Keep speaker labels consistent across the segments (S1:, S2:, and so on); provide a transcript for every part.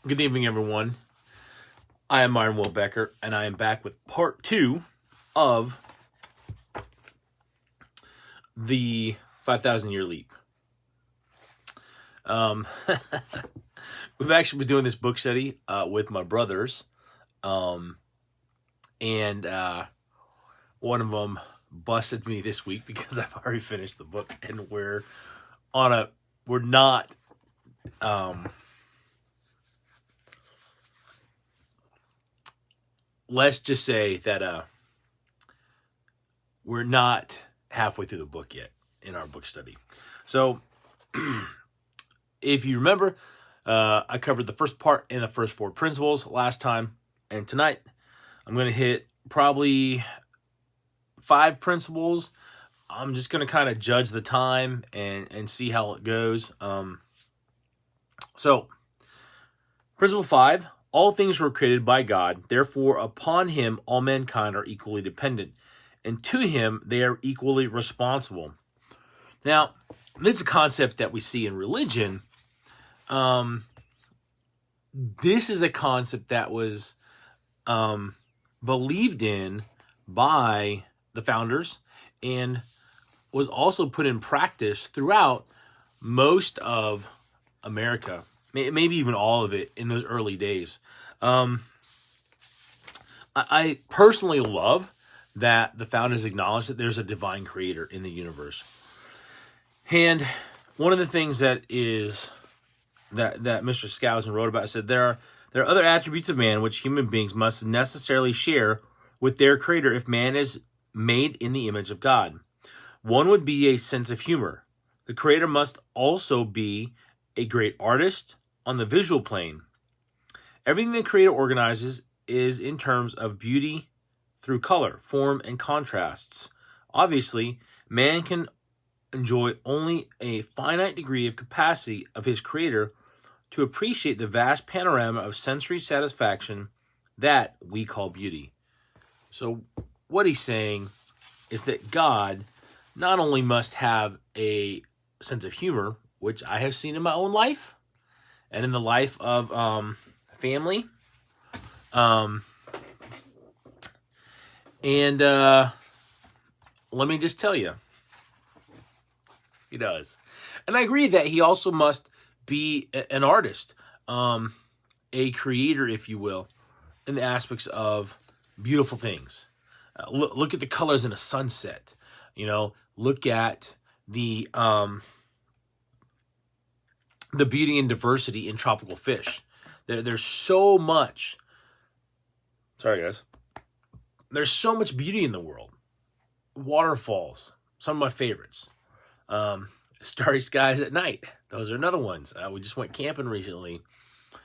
S1: Good evening, everyone. I am Myron Wilbecker, and I am back with part 2 of the 5,000 Year Leap. We've actually been doing this book study with my brothers, and one of them busted me this week because I've already finished the book, and we're not. Let's just say that we're not halfway through the book yet in our book study. So, if you remember, I covered the first part and the first 4 principles last time. And tonight, I'm going to hit probably 5 principles. I'm just going to kind of judge the time and see how it goes. So, principle 5. All things were created by God, therefore upon him all mankind are equally dependent, and to him they are equally responsible. Now, this is a concept that we see in religion. This is a concept that was believed in by the founders and was also put in practice throughout most of America. Maybe even all of it in those early days. I personally love that the founders acknowledge that there's a divine creator in the universe. And one of the things that Mr. Skousen wrote about said there are other attributes of man which human beings must necessarily share with their creator if man is made in the image of God. One would be a sense of humor. The creator must also be a great artist on the visual plane. Everything the creator organizes is in terms of beauty through color, form, and contrasts. Obviously, man can enjoy only a finite degree of capacity of his creator to appreciate the vast panorama of sensory satisfaction that we call beauty. So what he's saying is that God not only must have a sense of humor, which I have seen in my own life, and in the life of family. Let me just tell you, he does. And I agree that he also must be an artist, a creator, if you will, in the aspects of beautiful things. Look at the colors in a sunset. Look at the beauty and diversity in tropical fish. There's so much. Sorry, guys. There's so much beauty in the world. Waterfalls, some of my favorites. Starry skies at night. Those are another ones. We just went camping recently.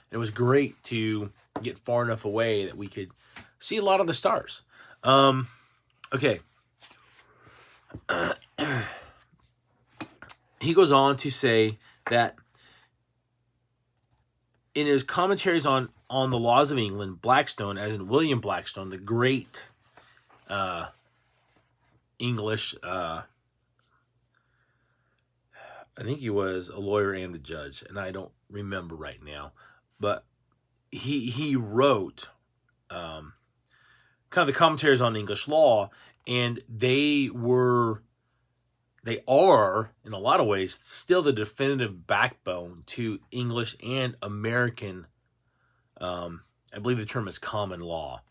S1: It was great to get far enough away that we could see a lot of the stars. Okay. He goes on to say that in his commentaries on the laws of England, Blackstone, as in William Blackstone, the great English, I think he was a lawyer and a judge, and I don't remember right now, but he wrote kind of the commentaries on English law, and they are, in a lot of ways, still the definitive backbone to English and American, I believe the term is common law.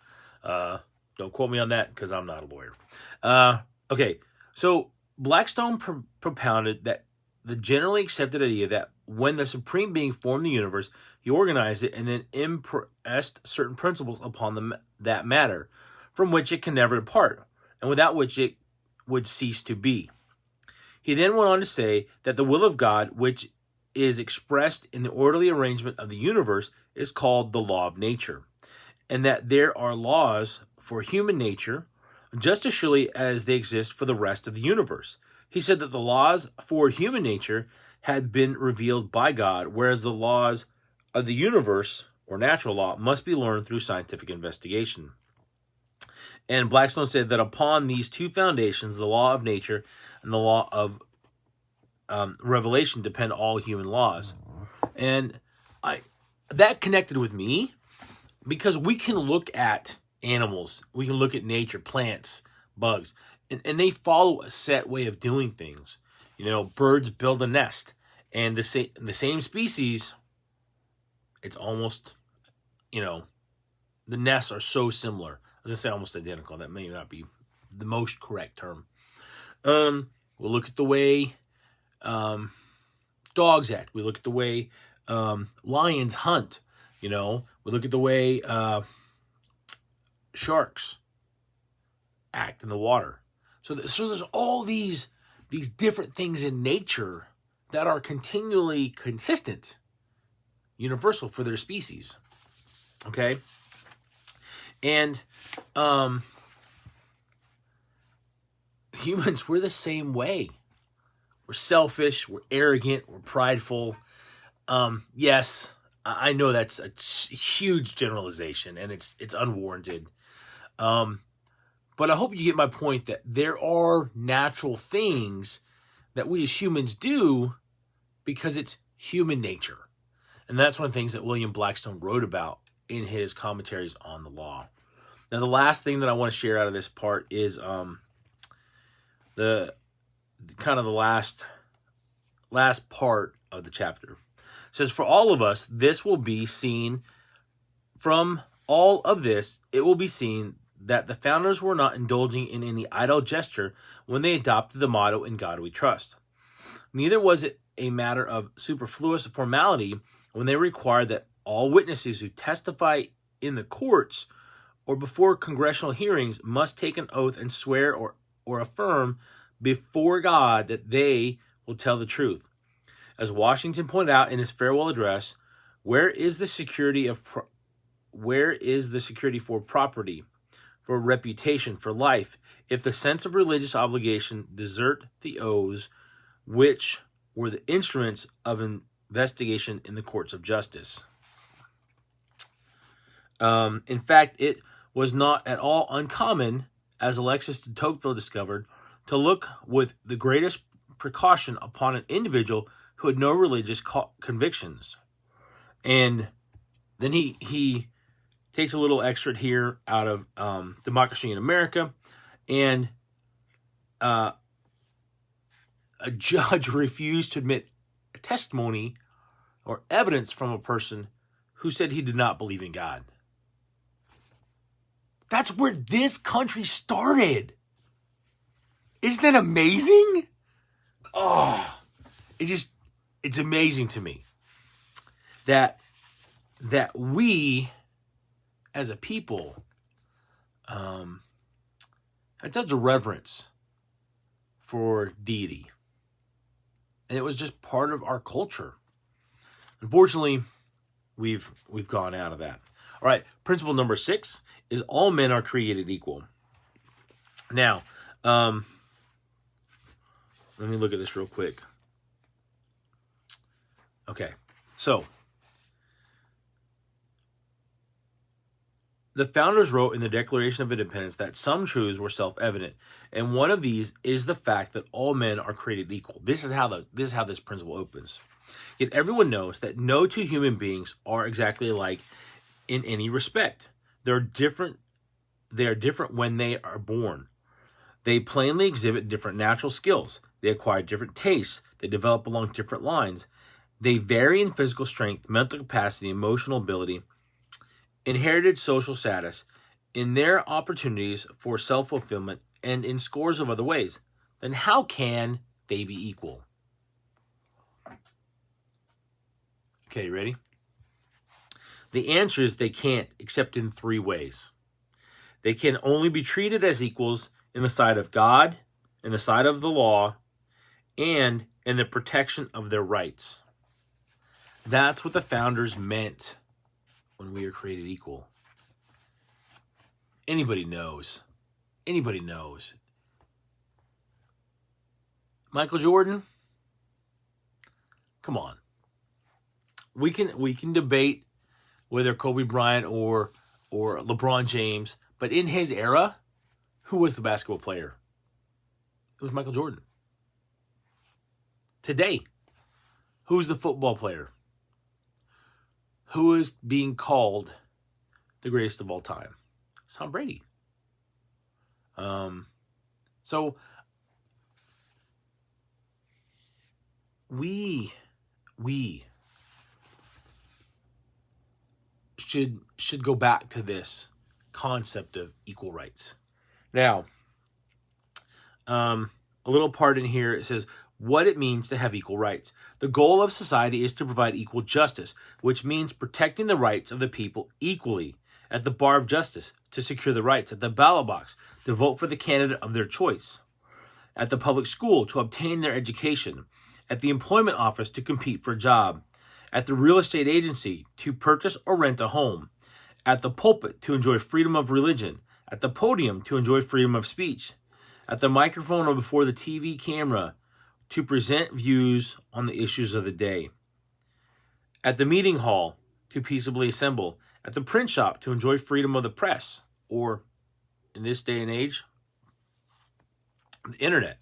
S1: Don't quote me on that because I'm not a lawyer. Okay, so Blackstone propounded that the generally accepted idea that when the Supreme Being formed the universe, he organized it and then impressed certain principles upon that matter, from which it can never depart, and without which it would cease to be. He then went on to say that the will of God, which is expressed in the orderly arrangement of the universe, is called the law of nature, and that there are laws for human nature just as surely as they exist for the rest of the universe. He said that the laws for human nature had been revealed by God, whereas the laws of the universe, or natural law, must be learned through scientific investigation. And Blackstone said that upon these two foundations, the law of nature and the law of revelation, depend all human laws. And that connected with me because we can look at animals, we can look at nature, plants, bugs, and they follow a set way of doing things. You know, birds build a nest, and the same species, it's almost, you know, the nests are so similar. I was gonna say almost identical. That may not be the most correct term. We'll look at the way dogs act. We look at the way lions hunt. You know, we look at the way sharks act in the water. So there's all these different things in nature that are continually consistent, universal for their species. Okay? And humans, we're the same way. We're selfish, we're arrogant, we're prideful. Yes, I know that's a huge generalization and it's unwarranted. But I hope you get my point that there are natural things that we as humans do because it's human nature. And that's one of the things that William Blackstone wrote about in his commentaries on the law. Now, the last thing that I want to share out of this part is the last part of the chapter. It says, for all of us, this will be seen from all of this, it will be seen that the founders were not indulging in any idle gesture when they adopted the motto, "In God we trust." Neither was it a matter of superfluous formality when they required that all witnesses who testify in the courts or before congressional hearings must take an oath and swear or affirm before God that they will tell the truth. As Washington pointed out in his farewell address, where is the security for property, for reputation, for life, if the sense of religious obligation desert the oaths which were the instruments of investigation in the courts of justice? In fact, it was not at all uncommon, as Alexis de Tocqueville discovered, to look with the greatest precaution upon an individual who had no religious convictions. And then he takes a little excerpt here out of Democracy in America, and a judge refused to admit a testimony or evidence from a person who said he did not believe in God. That's where this country started. Isn't that amazing? Oh, it's amazing to me that we as a people had such a reverence for deity. And it was just part of our culture. Unfortunately, we've gone out of that. All right, principle number 6 is all men are created equal. Now, let me look at this real quick. Okay, so the founders wrote in the Declaration of Independence that some truths were self-evident, and one of these is the fact that all men are created equal. This is how this principle opens. Yet everyone knows that no two human beings are exactly alike in any respect. They are different when they are born. They plainly exhibit different natural skills. They acquire different tastes. They develop along different lines. They vary in physical strength, mental capacity, emotional ability, inherited social status, in their opportunities for self-fulfillment, and in scores of other ways. Then how can they be equal? Okay, you ready? The answer is they can't, except in 3 ways. They can only be treated as equals in the sight of God, in the sight of the law, and in the protection of their rights. That's what the founders meant when we are created equal. Anybody knows. Anybody knows. Michael Jordan? Come on. We can debate whether Kobe Bryant or LeBron James, but in his era, who was the basketball player? It was Michael Jordan. Today, who's the football player? who is being called the greatest of all time? It's Tom Brady. So we should go back to this concept of equal rights. Now, a little part in here, it says what it means to have equal rights. The goal of society is to provide equal justice, which means protecting the rights of the people equally at the bar of justice, to secure the rights at the ballot box, to vote for the candidate of their choice, at the public school, to obtain their education, at the employment office, to compete for a job, at the real estate agency, to purchase or rent a home, at the pulpit, to enjoy freedom of religion, at the podium, to enjoy freedom of speech, at the microphone or before the TV camera, to present views on the issues of the day, at the meeting hall, to peaceably assemble, at the print shop, to enjoy freedom of the press, or in this day and age, the internet.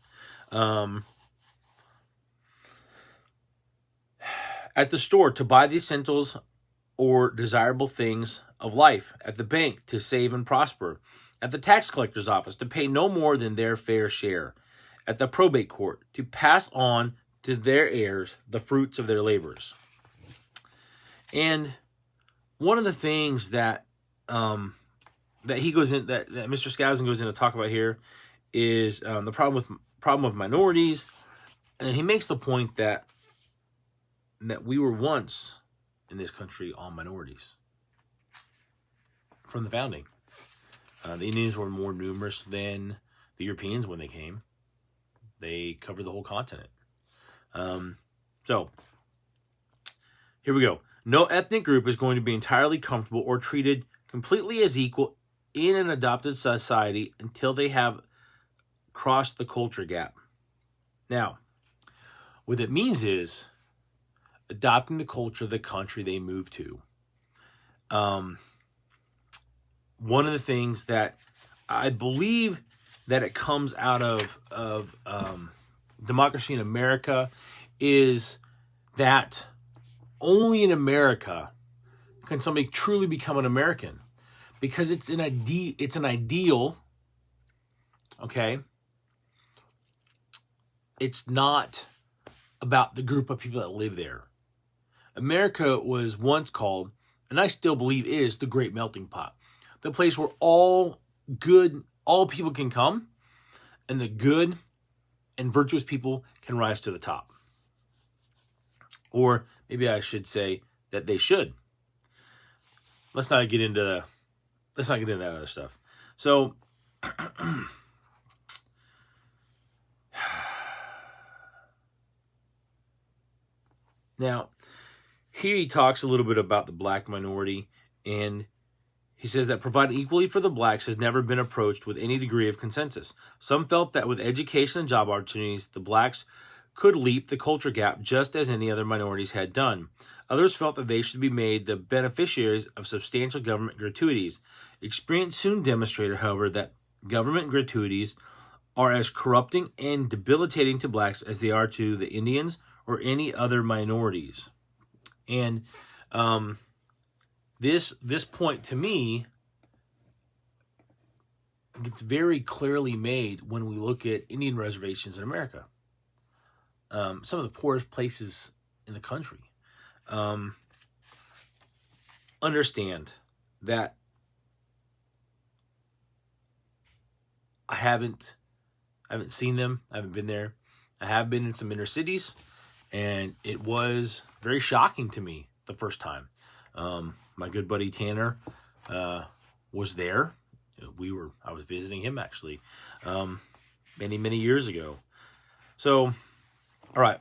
S1: At the store, to buy the essentials or desirable things of life. At the bank, to save and prosper. At the tax collector's office, to pay no more than their fair share. At the probate court, to pass on to their heirs the fruits of their labors. And one of the things that he goes in, that Mr. Skousen goes in to talk about here, is the problem of minorities, and he makes the point that we were once in this country all minorities from the founding. The Indians were more numerous than the Europeans when they came. They covered the whole continent. So here we go. No ethnic group is going to be entirely comfortable or treated completely as equal in an adopted society until they have crossed the culture gap. Now, what it means is adopting the culture of the country they move to. One of the things that I believe that it comes out of democracy in America is that only in America can somebody truly become an American, because it's an ideal. Okay, it's not about the group of people that live there. America was once called, and I still believe is, the great melting pot, the place where all people can come, and the good and virtuous people can rise to the top. Or maybe I should say that they should. Let's not get into that other stuff. So now, here he talks a little bit about the black minority, and he says that providing equally for the blacks has never been approached with any degree of consensus. Some felt that with education and job opportunities, the blacks could leap the culture gap just as any other minorities had done. Others felt that they should be made the beneficiaries of substantial government gratuities. Experience soon demonstrated, however, that government gratuities are as corrupting and debilitating to blacks as they are to the Indians or any other minorities. And this point to me gets very clearly made when we look at Indian reservations in America. Some of the poorest places in the country. Understand that I haven't seen them. I haven't been there. I have been in some inner cities, and it was very shocking to me the first time. My good buddy Tanner was there. I was visiting him actually many years ago. So, all right.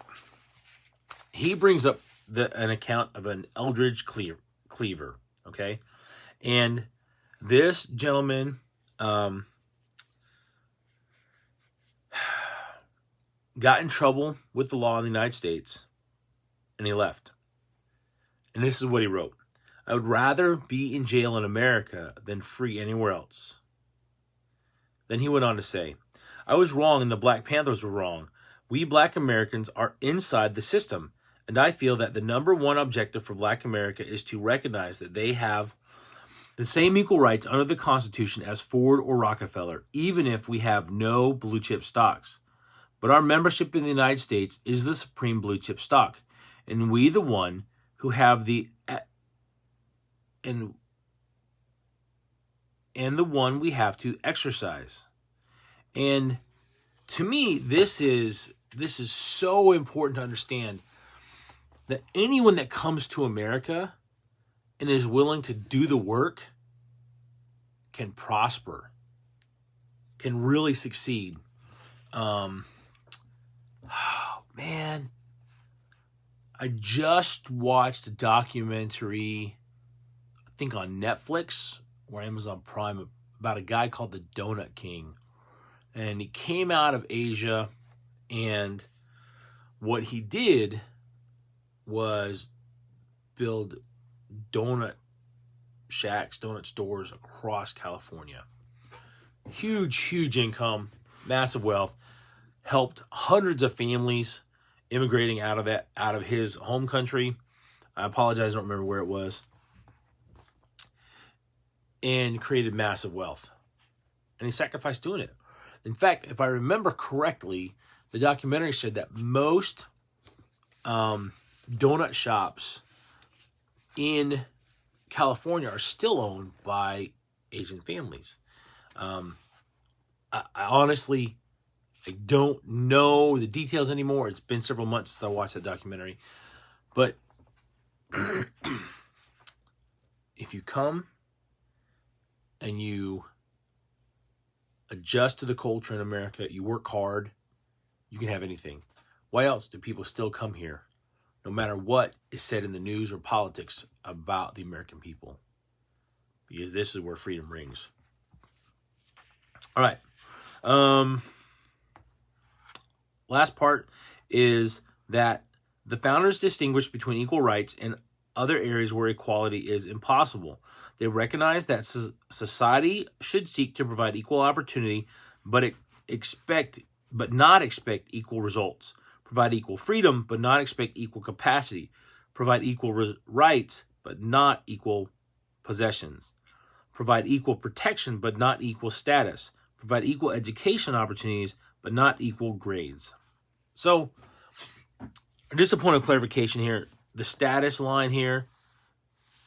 S1: He brings up an account of an Eldridge Cleaver, okay? And this gentleman got in trouble with the law in the United States, and he left. And this is what he wrote. I would rather be in jail in America than free anywhere else. Then he went on to say, I was wrong and the Black Panthers were wrong. We black Americans are inside the system, And I feel that the number one objective for Black America is to recognize that they have the same equal rights under the Constitution as Ford or Rockefeller, even if we have no blue chip stocks. But our membership in the United States is the supreme blue chip stock, and we the one who have the and the one we have to exercise. And to me, this is so important to understand that anyone that comes to America and is willing to do the work can prosper, can really succeed. Oh, man, I just watched a documentary, I think on Netflix or Amazon Prime, about a guy called the Donut King. And he came out of Asia, and what he did was build donut shacks, donut stores across California. Huge income, massive wealth, helped hundreds of families immigrating out of his home country. I apologize, I don't remember where it was. And created massive wealth. And he sacrificed doing it. In fact, if I remember correctly, the documentary said that most donut shops in California are still owned by Asian families. I honestly, I don't know the details anymore. It's been several months since I watched that documentary. But if you come and you adjust to the culture in America, you work hard, you can have anything. Why else do people still come here, no matter what is said in the news or politics about the American people? Because this is where freedom rings. All right. Last part is that the founders distinguished between equal rights and other areas where equality is impossible. They recognize that society should seek to provide equal opportunity, but not expect equal results. Provide equal freedom, but not expect equal capacity. Provide equal rights, but not equal possessions. Provide equal protection, but not equal status. Provide equal education opportunities, but not equal grades. So, just a point of clarification here. The status line here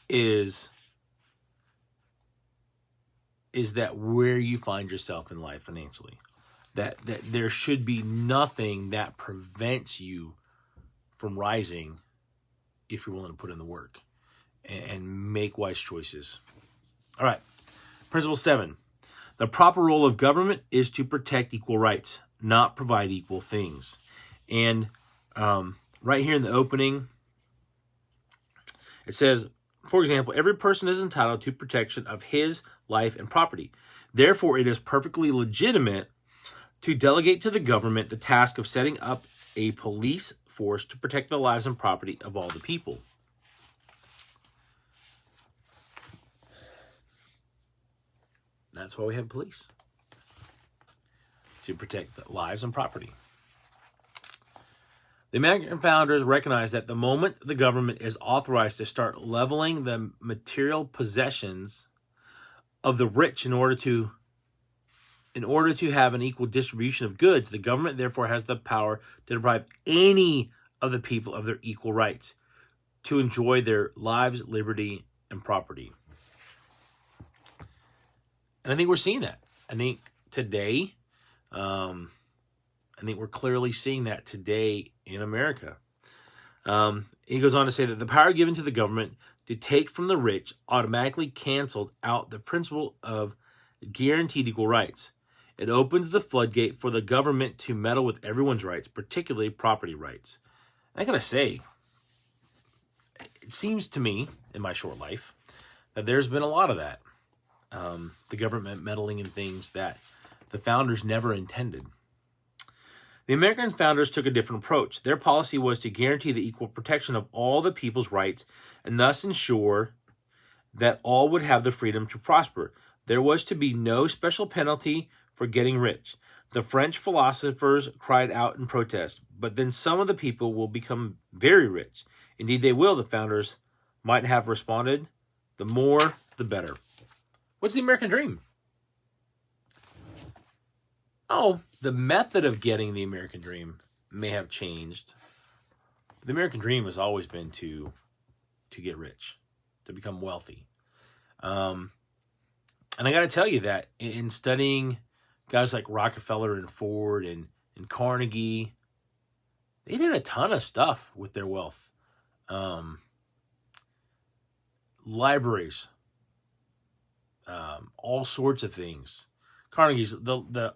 S1: is that where you find yourself in life financially. That there should be nothing that prevents you from rising if you're willing to put in the work and make wise choices. All right. Principle 7. The proper role of government is to protect equal rights, not provide equal things. And right here in the opening, it says, for example, every person is entitled to protection of his life and property. Therefore, it is perfectly legitimate to delegate to the government the task of setting up a police force to protect the lives and property of all the people. That's why we have police, to protect the lives and property. The American founders recognized that the moment the government is authorized to start leveling the material possessions of the rich in order to have an equal distribution of goods, the government therefore has the power to deprive any of the people of their equal rights to enjoy their lives, liberty, and property. And I think we're seeing that. I think today, we're clearly seeing that today in America. He goes on to say that the power given to the government to take from the rich automatically canceled out the principle of guaranteed equal rights. It opens the floodgate for the government to meddle with everyone's rights, particularly property rights. I gotta say, it seems to me, in my short life, that there's been a lot of that. The government meddling in things that the founders never intended. The American founders took a different approach. Their policy was to guarantee the equal protection of all the people's rights and thus ensure that all would have the freedom to prosper. There was to be no special penalty for getting rich, The French philosophers cried out in protest, but then some of the people will become very rich. Indeed, they will, the founders might have responded. The more, the better. What's the American dream? Oh, the method of getting the American dream may have changed. The American dream has always been to get rich, to become wealthy. And I got to tell you that in studying guys like Rockefeller and Ford and Carnegie, they did a ton of stuff with their wealth. Libraries, all sorts of things. Carnegie's the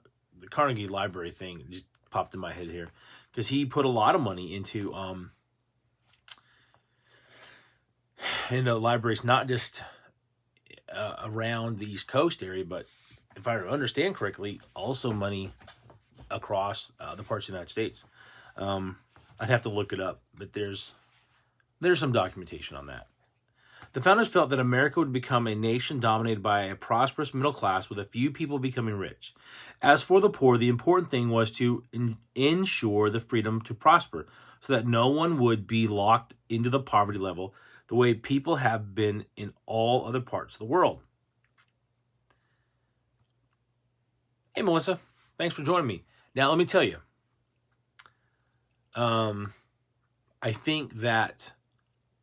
S1: Carnegie Library thing just popped in my head here because he put a lot of money into libraries, not just around the East Coast area, but if I understand correctly, also money across the parts of the United States. I'd have to look it up, but there's some documentation on that. The founders felt that America would become a nation dominated by a prosperous middle class with a few people becoming rich. As for the poor, the important thing was to ensure the freedom to prosper so that no one would be locked into the poverty level the way people have been in all other parts of the world. Hey, Melissa, thanks for joining me. Now, let me tell you, I think that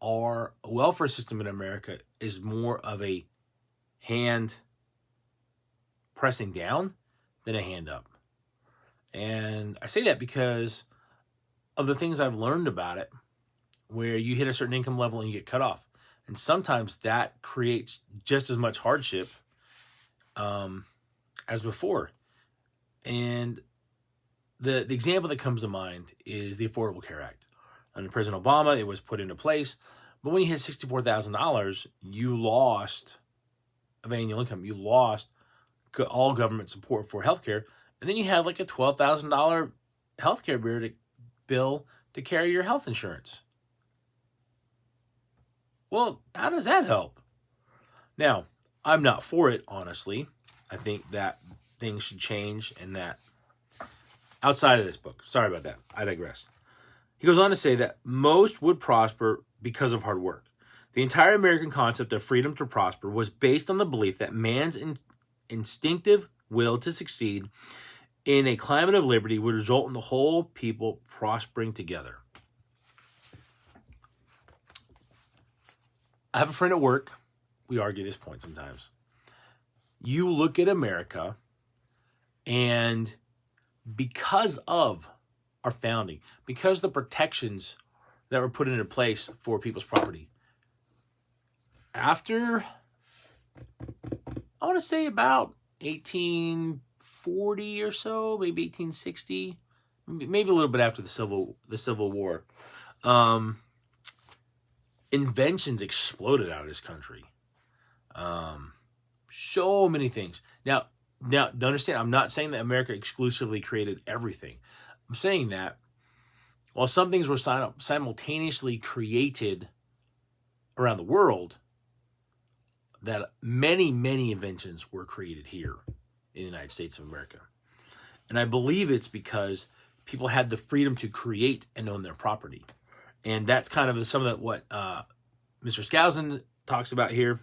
S1: our welfare system in America is more of a hand pressing down than a hand up. And I say that because of the things I've learned about it, where you hit a certain income level and you get cut off. And sometimes that creates just as much hardship as before. And the example that comes to mind is the Affordable Care Act. Under President Obama, it was put into place. But when you hit $64,000, you lost of annual income. You lost all government support for healthcare. And then you had like a $12,000 healthcare bill to carry your health insurance. Well, how does that help? Now, I'm not for it, honestly. I think that things should change and that outside of this book. Sorry about that. I digress. He goes on to say that most would prosper because of hard work. The entire American concept of freedom to prosper was based on the belief that man's instinctive will to succeed in a climate of liberty would result in the whole people prospering together. I have a friend at work. We argue this point sometimes. You look at America, and because of our founding, because the protections that were put into place for people's property, after, I want to say about 1840 or so, maybe 1860, maybe a little bit after the Civil War, inventions exploded out of this country. So many things. Now, understand, I'm not saying that America exclusively created everything. I'm saying that while some things were simultaneously created around the world, that many, many inventions were created here in the United States of America. And I believe it's because people had the freedom to create and own their property. And that's kind of some of what Mr. Skousen talks about here.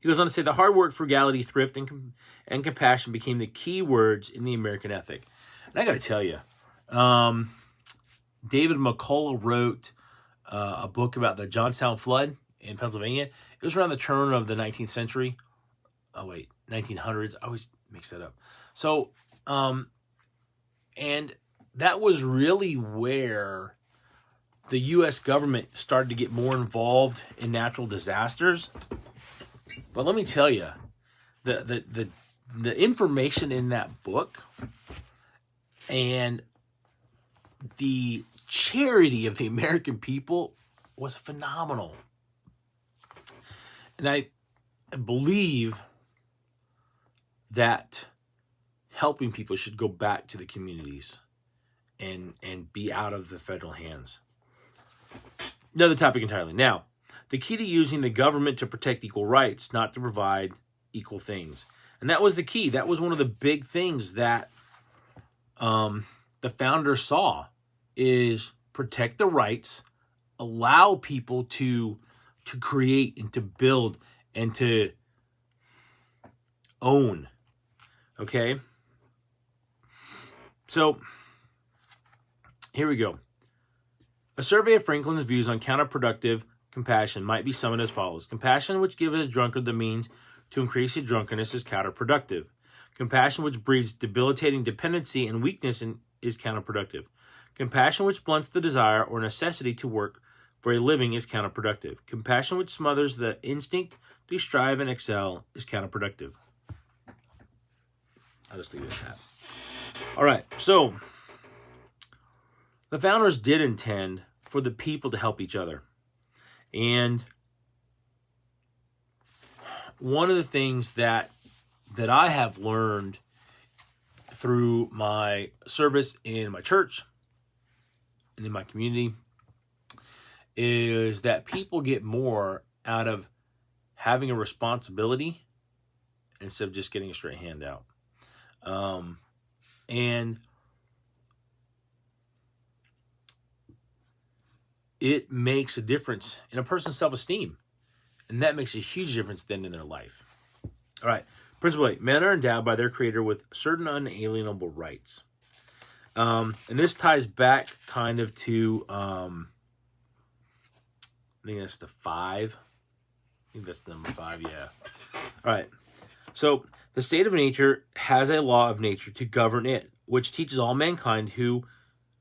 S1: He goes on to say, the hard work, frugality, thrift, and compassion became the key words in the American ethic. And I got to tell you, David McCullough wrote a book about the Johnstown flood in Pennsylvania. It was around the turn of the 19th century. 1900s. I always mix that up. So, and that was really where the U.S. government started to get more involved in natural disasters. But let me tell you, the information in that book and the charity of the American people was phenomenal. And I believe that helping people should go back to the communities and be out of the federal hands. Another topic entirely. Now, the key to using the government to protect equal rights, not to provide equal things. And that was the key. That was one of the big things that the founders saw is protect the rights, allow people to create and to build and to own. Okay? So, here we go. A survey of Franklin's views on counterproductive compassion might be summed as follows. Compassion which gives a drunkard the means to increase his drunkenness is counterproductive. Compassion which breeds debilitating dependency and weakness is counterproductive. Compassion which blunts the desire or necessity to work for a living is counterproductive. Compassion which smothers the instinct to strive and excel is counterproductive. I'll just leave it at that. All right, so the founders did intend for the people to help each other. And one of the things that I have learned through my service in my church and in my community is that people get more out of having a responsibility instead of just getting a straight handout. And it makes a difference in a person's self-esteem. And that makes a huge difference then in their life. All right. Principle 8. Men are endowed by their Creator with certain unalienable rights. And this ties back kind of to, I think that's the 5. I think that's the number 5, yeah. All right. So, the state of nature has a law of nature to govern it, which teaches all mankind who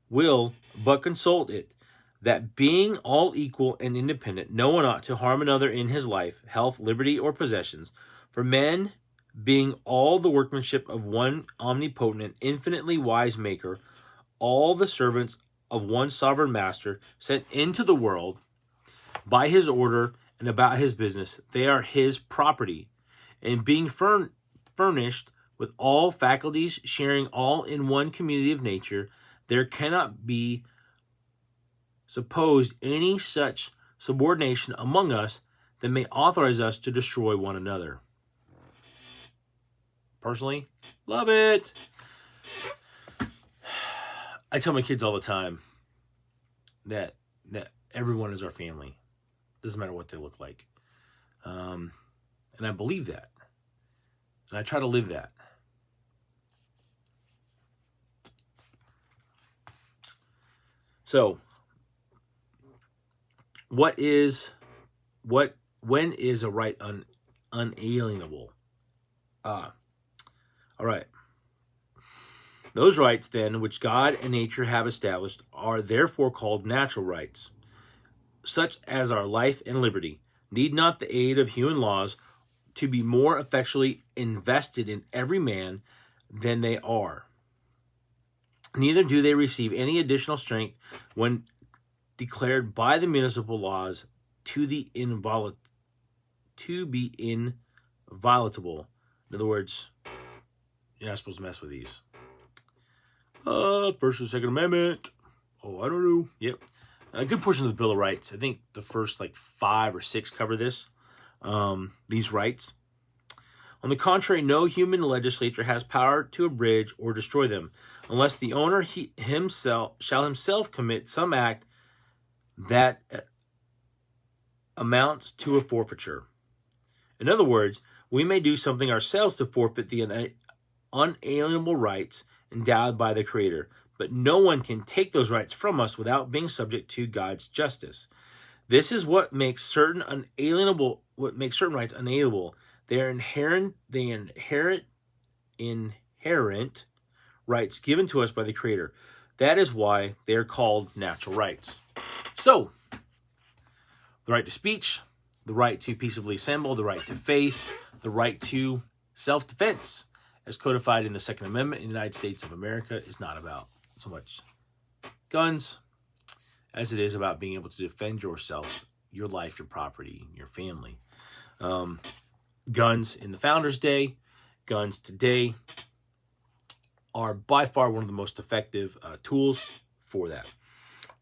S1: will but consult it, that being all equal and independent, no one ought to harm another in his life, health, liberty, or possessions. For men, being all the workmanship of one omnipotent and infinitely wise maker, all the servants of one sovereign master, sent into the world by his order and about his business, they are his property. And being furnished with all faculties, sharing all in one community of nature, there cannot be supposed any such subordination among us that may authorize us to destroy one another. Personally, love it. I tell my kids all the time that everyone is our family. Doesn't matter what they look like. And I believe that. And I try to live that. So, when is a right unalienable? All right. Those rights, then, which God and nature have established, are therefore called natural rights, such as our life and liberty, need not the aid of human laws to be more effectually invested in every man than they are. Neither do they receive any additional strength when declared by the municipal laws to be inviolable. In other words, you're not supposed to mess with these. First and Second Amendment. Oh, I don't know. Yep. A good portion of the Bill of Rights. I think the first 5 or 6 cover this. These rights. On the contrary, no human legislature has power to abridge or destroy them, unless the owner shall himself commit some act that amounts to a forfeiture. In other words, we may do something ourselves to forfeit the unalienable rights endowed by the Creator, but no one can take those rights from us without being subject to God's justice. This is what makes certain rights unalienable. They are inherent rights given to us by the Creator. That is why they are called natural rights. So, the right to speech, the right to peaceably assemble, the right to faith, the right to self-defense, as codified in the Second Amendment in the United States of America, is not about so much guns as it is about being able to defend yourself, your life, your property, your family. Guns in the Founders' Day, guns today are by far one of the most effective tools for that.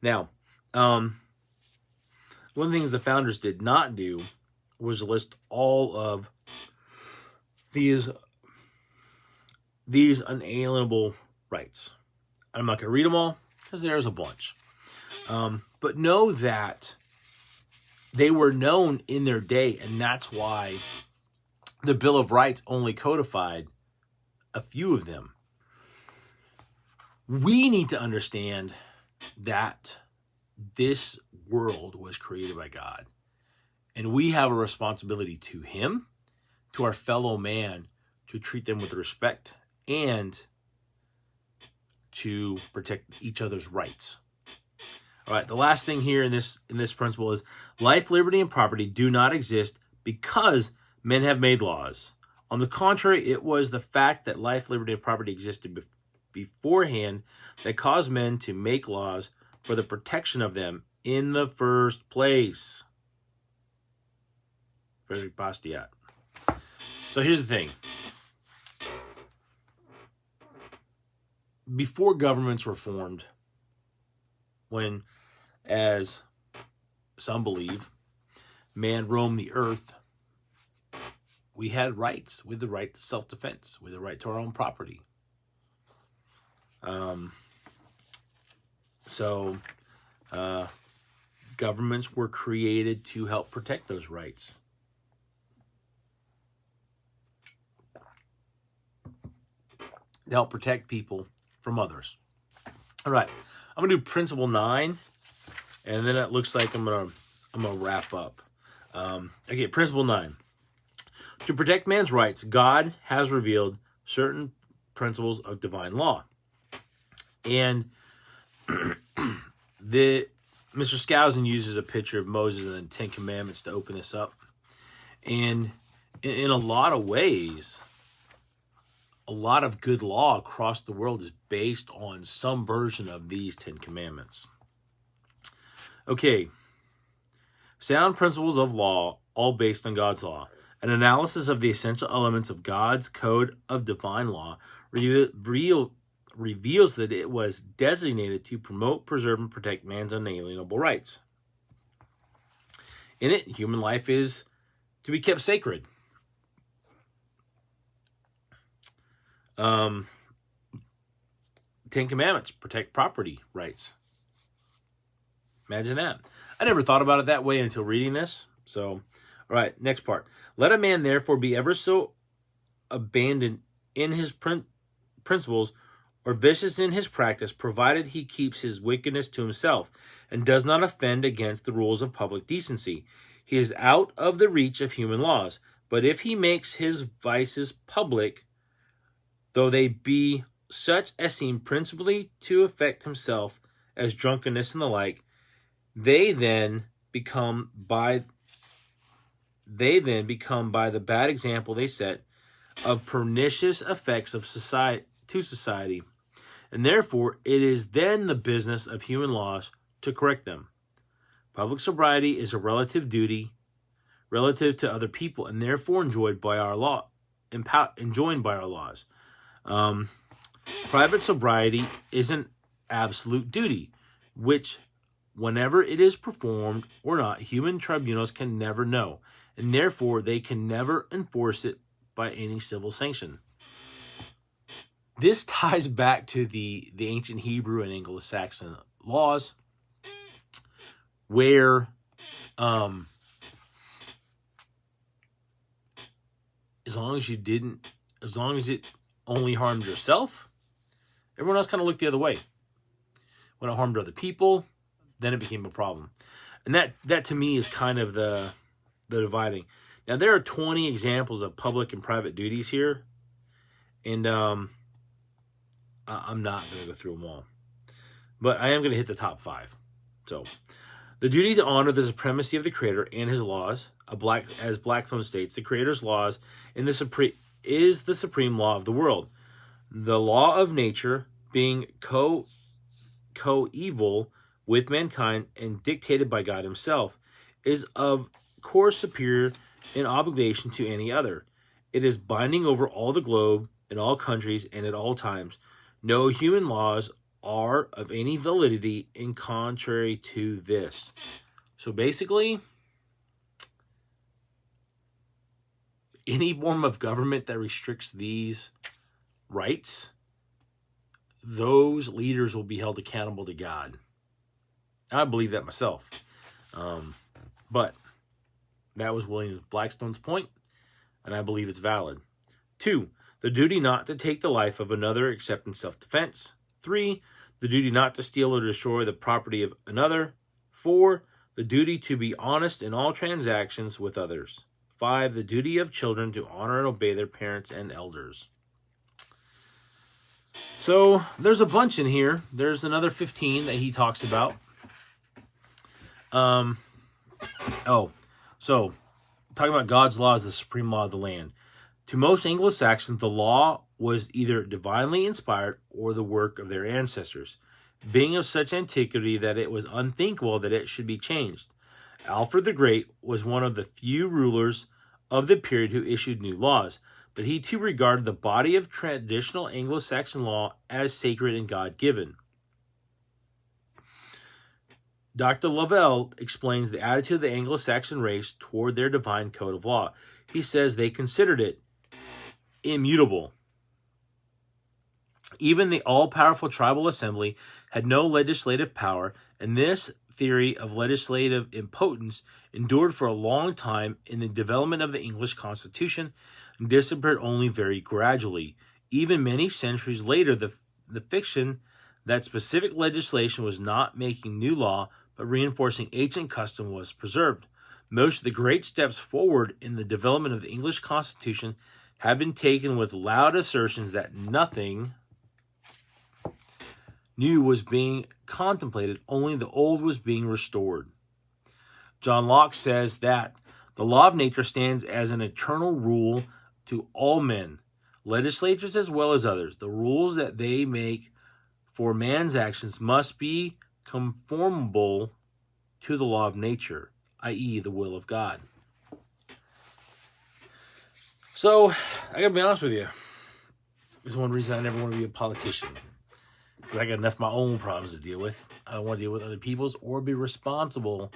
S1: Now, one of the things the Founders did not do was list all of these unalienable rights. I'm not going to read them all because there's a bunch. But know that they were known in their day, and that's why the Bill of Rights only codified a few of them. We need to understand that this world was created by God, and we have a responsibility to Him, to our fellow man, to treat them with respect and to protect each other's rights. All right, the last thing here in this principle is life, liberty, and property do not exist because men have made laws. On the contrary, it was the fact that life, liberty, and property existed beforehand that caused men to make laws for the protection of them in the first place. Very Bastiat. So here's the thing. Before governments were formed, when, as some believe, man roamed the earth, we had rights. We had the right to self-defense. We had the right to our own property. Governments were created to help protect those rights. To help protect people from others. All right, I'm gonna do principle 9, and then it looks like I'm gonna wrap up. Okay, principle 9. To protect man's rights, God has revealed certain principles of divine law, and Mr. Skousen uses a picture of Moses and the Ten Commandments to open this up, and in a lot of ways, a lot of good law across the world is based on some version of these 10 commandments. Okay. Sound principles of law, all based on God's law. An analysis of the essential elements of God's code of divine law reveals that it was designated to promote, preserve, and protect man's unalienable rights. In it, human life is to be kept sacred. Ten Commandments protect property rights. Imagine that. I never thought about it that way until reading this. So, all right, next part. Let a man therefore be ever so abandoned in his principles or vicious in his practice, provided he keeps his wickedness to himself and does not offend against the rules of public decency. He is out of the reach of human laws. But if he makes his vices public, though they be such as seem principally to affect himself, as drunkenness and the like, they then become by the bad example they set of pernicious effects of society, and therefore it is then the business of human laws to correct them. Public sobriety is a relative duty relative to other people, and therefore enjoined by our laws. Private sobriety is an absolute duty, which, whenever it is performed or not, human tribunals can never know, and therefore they can never enforce it by any civil sanction. This ties back to the ancient Hebrew and Anglo-Saxon laws, where as long as it only harmed yourself, everyone else kind of looked the other way. When it harmed other people, then it became a problem. And that to me is kind of the dividing. Now, there are 20 examples of public and private duties here, and I'm not going to go through them all. But I am going to hit the top 5. So, the duty to honor the supremacy of the Creator and His laws, as Blackstone states, the Creator's laws is the supreme law of the world. The law of nature, being co-eval with mankind and dictated by God Himself, is of course superior in obligation to any other. It is binding over all the globe, in all countries, and at all times. No human laws are of any validity in contrary to this. So basically, any form of government that restricts these rights those leaders will be held accountable to God. I believe that myself. But that was William Blackstone's point, and I believe it's valid. 2, the duty not to take the life of another except in self-defense. 3, the duty not to steal or destroy the property of another. 4, the duty to be honest in all transactions with others. 5, the duty of children to honor and obey their parents and elders. So there's a bunch in here. There's another 15 that he talks about. So talking about God's law as the supreme law of the land. To most Anglo-Saxons, the law was either divinely inspired or the work of their ancestors, being of such antiquity that it was unthinkable that it should be changed. Alfred the Great was one of the few rulers of the period who issued new laws, but he too regarded the body of traditional Anglo-Saxon law as sacred and God-given. Dr. Lavelle explains the attitude of the Anglo-Saxon race toward their divine code of law. He says they considered it immutable. Even the all-powerful tribal assembly had no legislative power, and this theory of legislative impotence endured for a long time in the development of the English Constitution and disappeared only very gradually. Even many centuries later, the fiction that specific legislation was not making new law but reinforcing ancient custom was preserved. Most of the great steps forward in the development of the English Constitution have been taken with loud assertions that nothing new was being contemplated, only the old was being restored. John Locke says that the law of nature stands as an eternal rule to all men, legislators as well as others. The rules that they make for man's actions must be conformable to the law of nature, i.e. the will of God. So, I gotta be honest with you. This is one reason I never want to be a politician. Because I got enough of my own problems to deal with. I don't want to deal with other people's or be responsible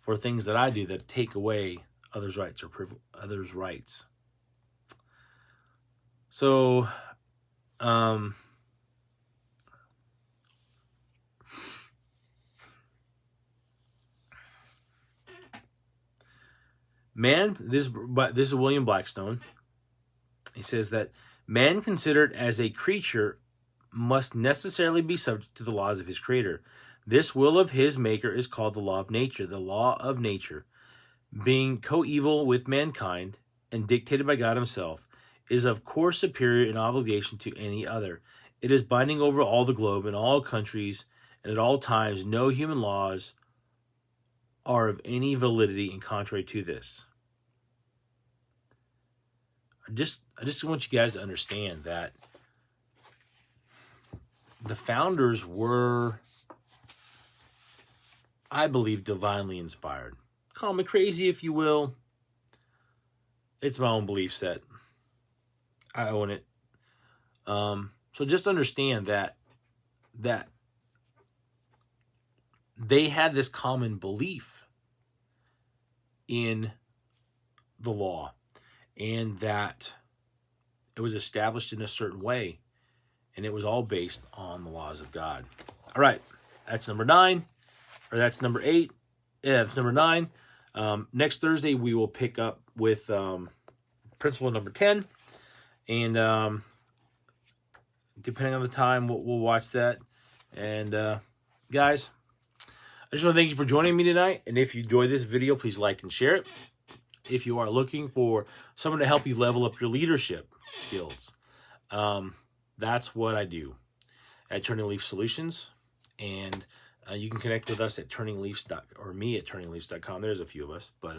S1: for things that I do that take away others' rights or others' rights. So, this is William Blackstone. He says that man considered as a creature must necessarily be subject to the laws of his creator. This will of his maker is called the law of nature. The law of nature, being coeval with mankind and dictated by God himself, is of course superior in obligation to any other. It is binding over all the globe in all countries and at all times. No human laws are of any validity in contrary to this. I just want you guys to understand that the founders were, I believe, divinely inspired. Call me crazy if you will. It's my own belief set. I own it. So just understand that they had this common belief in the law and that it was established in a certain way, and it was all based on the laws of God. All right, that's number 9, or that's number 8. Yeah, that's number 9. Next Thursday, we will pick up with principle number 10, and depending on the time, we'll watch that. And guys, I just want to thank you for joining me tonight. And if you enjoyed this video, please like and share it. If you are looking for someone to help you level up your leadership skills, that's what I do at Turning Leaf Solutions. And you can connect with us at or me at turningleafs.com. There's a few of us, but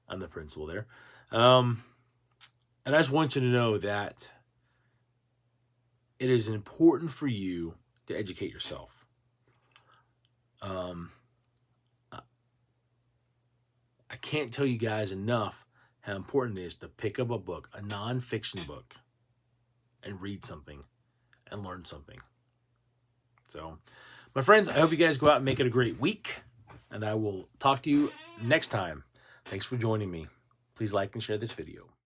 S1: I'm the principal there. And I just want you to know that it is important for you to educate yourself. I can't tell you guys enough how important it is to pick up a book, a nonfiction book, and read something and learn something. So, my friends, I hope you guys go out and make it a great week, and I will talk to you next time. Thanks for joining me. Please like and share this video.